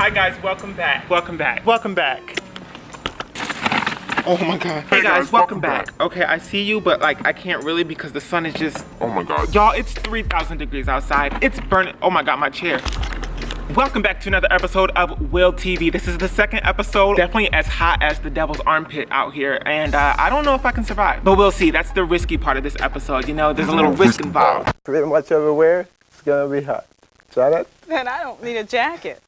Hi guys, welcome back. Welcome back. Welcome back. Oh my god. Hey guys, welcome back. Okay, I see you, but like I can't really because the sun is just, oh my god. Y'all, it's 3,000 degrees outside. It's burning. Oh my god, my chair. Welcome back to another episode of WillTV. This is the second episode. Definitely as hot as the devil's armpit out here. And I don't know if I can survive. But we'll see. That's the risky part of this episode. You know, there's a little risk involved. Pretty much everywhere, it's gonna be hot. Try that? Then I don't need a jacket.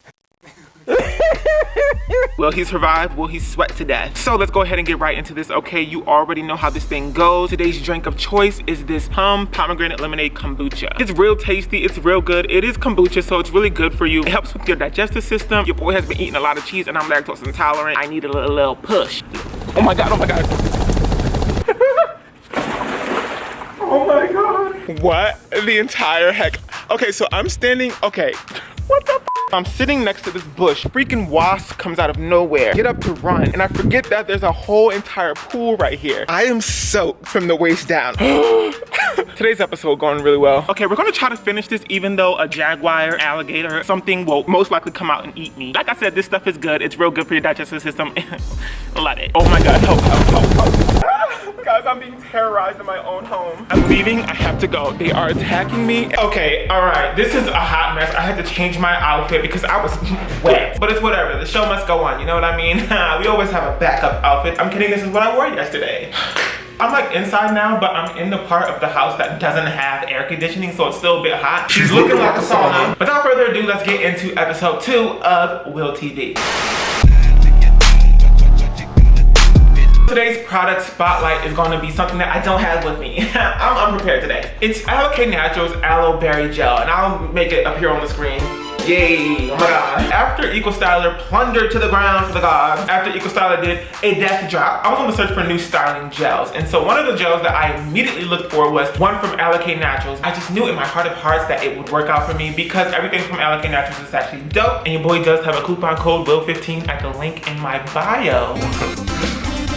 Will he survive? Will he sweat to death? So let's go ahead and get right into this. Okay, you already know how this thing goes. Today's drink of choice is this pomegranate lemonade kombucha. It's real tasty, it's real good. It is kombucha, so it's really good for you. It helps with your digestive system. Your boy has been eating a lot of cheese and I'm lactose intolerant. I need a little push. Oh my god, oh my god. Oh my god. What the entire heck? Okay, so I'm standing, okay. What the f? I'm sitting next to this bush. Freaking wasp comes out of nowhere. Get up to run, and I forget that there's a whole entire pool right here. I am soaked from the waist down. Today's episode going really well. Okay, we're gonna try to finish this even though a jaguar, alligator, something will most likely come out and eat me. Like I said, this stuff is good. It's real good for your digestive system. Love it. Oh my god, help, help, help, help. Guys, I'm being terrorized in my own home. I'm leaving, I have to go. They are attacking me. Okay, all right, this is a hot mess. I had to change my outfit because I was wet. But it's whatever, the show must go on, you know what I mean? We always have a backup outfit. I'm kidding, this is what I wore yesterday. I'm like inside now, but I'm in the part of the house that doesn't have air conditioning, so it's still a bit hot. She's looking like a sauna. Without further ado, let's get into episode 2 of WillTV. Today's product spotlight is going to be something that I don't have with me. I'm unprepared today. It's Aloe Naturals Aloe Berry Gel, and I'll make it appear on the screen. Yay, oh my god. After EcoStyler plundered to the ground for the gods, after EcoStyler did a death drop, I was on the search for new styling gels. And so one of the gels that I immediately looked for was one from Aloe Naturals. I just knew in my heart of hearts that it would work out for me because everything from Aloe Naturals is actually dope. And your boy does have a coupon code WILL15 at the link in my bio.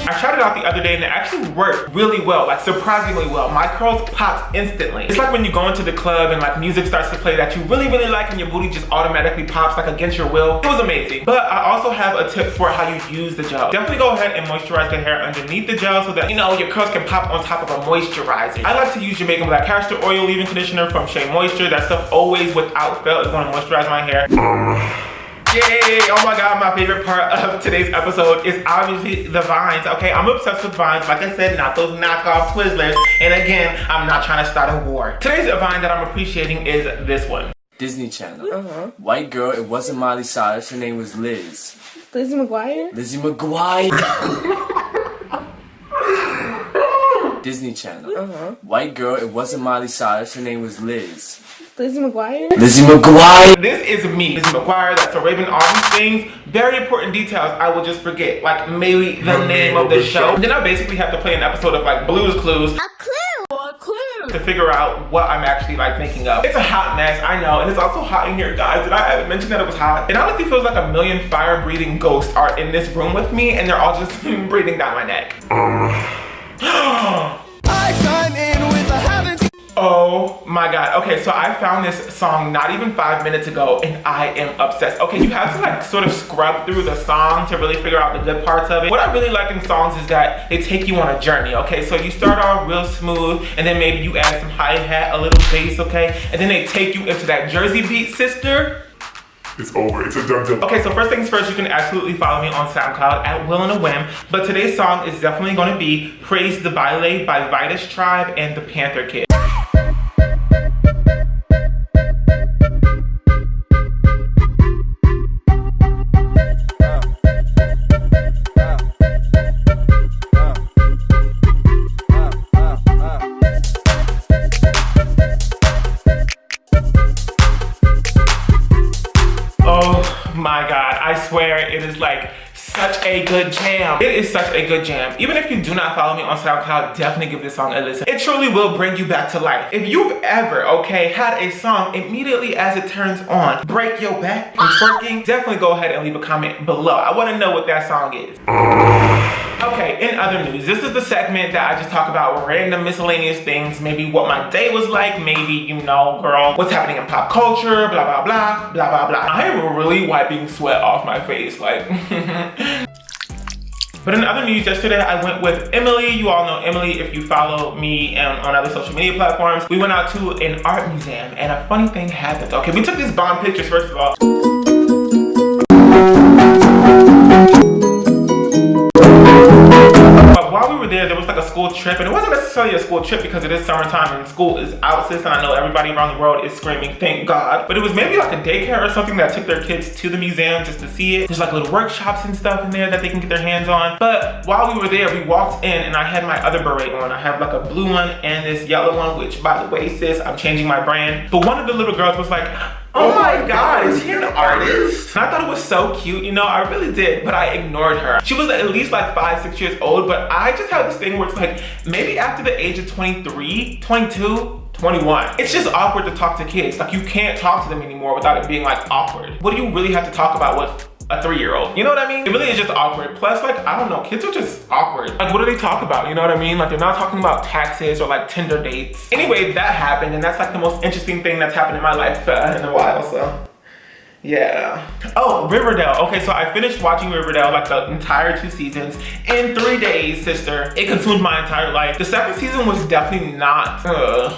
I tried it out the other day and it actually worked really well, like surprisingly well. My curls popped instantly. It's like when you go into the club and like music starts to play that you really, really like and your booty just automatically pops like against your will. It was amazing. But I also have a tip for how you use the gel. Definitely go ahead and moisturize the hair underneath the gel so that, you know, your curls can pop on top of a moisturizer. I like to use Jamaican Black Castor Oil leave-in conditioner from Shea Moisture. That stuff always without fail is going to moisturize my hair. Yay! Oh my god, my favorite part of today's episode is obviously the vines, okay? I'm obsessed with vines, like I said, not those knockoff Twizzlers. And again, I'm not trying to start a war. Today's vine that I'm appreciating is this one. Disney Channel. White girl, it wasn't Miley Cyrus, her name was Liz. Lizzie McGuire? Lizzie McGuire. Disney Channel. White girl, it wasn't Miley Cyrus, her name was Liz. Lizzie McGuire? Lizzie McGuire. This is me, Lizzie McGuire. That's a Raven. All these things, very important details I will just forget, like maybe the name of the show. And then I basically have to play an episode of like Blue's Clues. A clue! To figure out what I'm actually like thinking of. It's a hot mess, I know, and it's also hot in here, guys. Did I ever mention that it was hot? It honestly feels like a million fire-breathing ghosts are in this room with me, and they're all just breathing down my neck. I chime in with a haven't. Oh my god. Okay, so I found this song not even 5 minutes ago and I am obsessed. Okay, you have to like sort of scrub through the song to really figure out the good parts of it. What I really like in songs is that they take you on a journey, okay? So you start off real smooth and then maybe you add some hi-hat, a little bass, okay? And then they take you into that Jersey beat, sister. It's over, it's a done deal. Okay, so first things first, you can absolutely follow me on SoundCloud at WillOnAWhim. But today's song is definitely gonna be Praise the Baile by Vitus Tribe and the Panther Kid. Oh my god, I swear it is like such a good jam. It is such a good jam. Even if you do not follow me on SoundCloud, definitely give this song a listen. It truly will bring you back to life. If you've ever, okay, had a song immediately as it turns on, break your back from twerking, definitely go ahead and leave a comment below. I want to know what that song is. Okay, in other news, this is the segment that I just talk about random miscellaneous things, maybe what my day was like, maybe, you know, girl, what's happening in pop culture, blah, blah, blah, blah, blah, blah. I am really wiping sweat off my face, like. But in other news, yesterday I went with Emily. You all know Emily if you follow me on other social media platforms. We went out to an art museum and a funny thing happened. Okay, we took these bomb pictures first of all. But while we were there was like a school trip, and it wasn't necessarily a school trip because it is summertime and school is out, sis, and I know everybody around the world is screaming, thank God. But it was maybe like a daycare or something that took their kids to the museum just to see it. There's like little workshops and stuff in there that they can get their hands on. But while we were there, we walked in and I had my other beret on. I have like a blue one and this yellow one, which by the way, sis, I'm changing my brand. But one of the little girls was like, oh my God, is he an artist? And I thought it was so cute, you know, I really did, but I ignored her. She was at least like 5-6 years old, but I just have this thing where it's like, maybe after the age of 23, 22, 21, it's just awkward to talk to kids. Like you can't talk to them anymore without it being like awkward. What do you really have to talk about with a 3-year-old? You know what I mean? It really is just awkward. Plus, like, I don't know, kids are just awkward. Like, what do they talk about? You know what I mean? Like, they're not talking about taxes or like Tinder dates. Anyway, that happened, and that's like the most interesting thing that's happened in my life in a while, so. Yeah. Oh, Riverdale. Okay, so I finished watching Riverdale like the entire 2 seasons in 3 days, sister. It consumed my entire life. The second season was definitely not,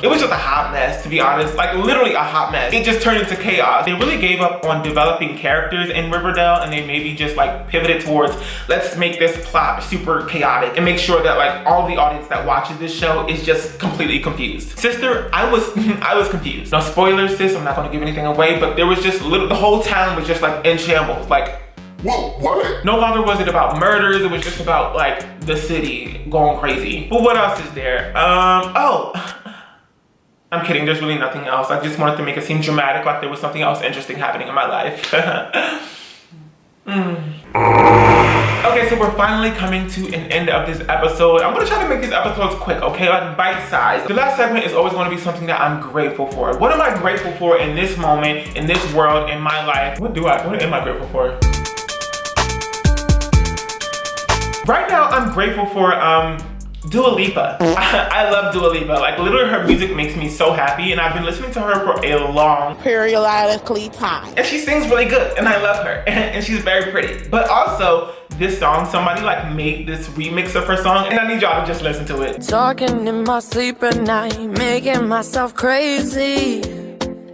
it was just a hot mess, to be honest. Like literally a hot mess. It just turned into chaos. They really gave up on developing characters in Riverdale, and they maybe just like pivoted towards, let's make this plot super chaotic and make sure that like all the audience that watches this show is just completely confused. Sister, I was confused. No spoilers, sis, I'm not gonna give anything away, but there was just the whole town was just like in shambles. Like, Whoa, what? no longer was it about murders, it was just about like the city going crazy. But what else is there? Oh, I'm kidding, there's really nothing else. I just wanted to make it seem dramatic, like there was something else interesting happening in my life. Okay, so we're finally coming to an end of this episode. I'm gonna try to make these episodes quick, okay? Like bite-sized. The last segment is always gonna be something that I'm grateful for. What am I grateful for in this moment, in this world, in my life? What am I grateful for? Right now, I'm grateful for, Dua Lipa. I love Dua Lipa. Like literally her music makes me so happy, and I've been listening to her for a long Periodically time. and she sings really good and I love her and she's very pretty. But also this song, somebody like made this remix of her song, and I need y'all to just listen to it. Talking in my sleep at night, making myself crazy.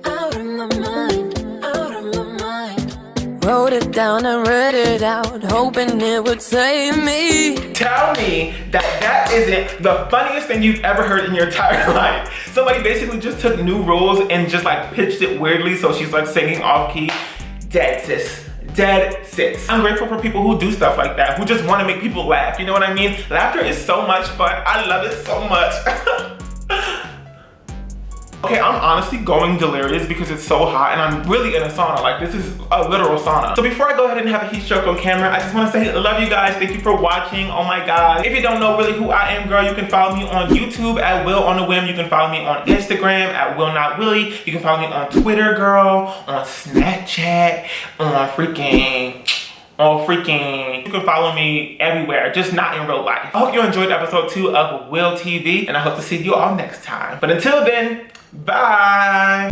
Out of my mind, out of my mind. Wrote it down and read it out, hoping it would save me. Tell me that isn't the funniest thing you've ever heard in your entire life. Somebody basically just took new rules and just like pitched it weirdly, so she's like singing off key. Dead, sis. Dead sis. I'm grateful for people who do stuff like that, who just want to make people laugh. You know what I mean? Laughter is so much fun. I love it so much. Okay, I'm honestly going delirious because it's so hot and I'm really in a sauna. Like this is a literal sauna. So before I go ahead and have a heat stroke on camera, I just want to say I love you guys. Thank you for watching. Oh my God. If you don't know really who I am, girl, you can follow me on YouTube at WillOnAWhim. You can follow me on Instagram at WillNotWilly. You can follow me on Twitter, girl, on Snapchat, on freaking, you can follow me everywhere, just not in real life. I hope you enjoyed episode 2 of WillTV, and I hope to see you all next time. But until then, bye.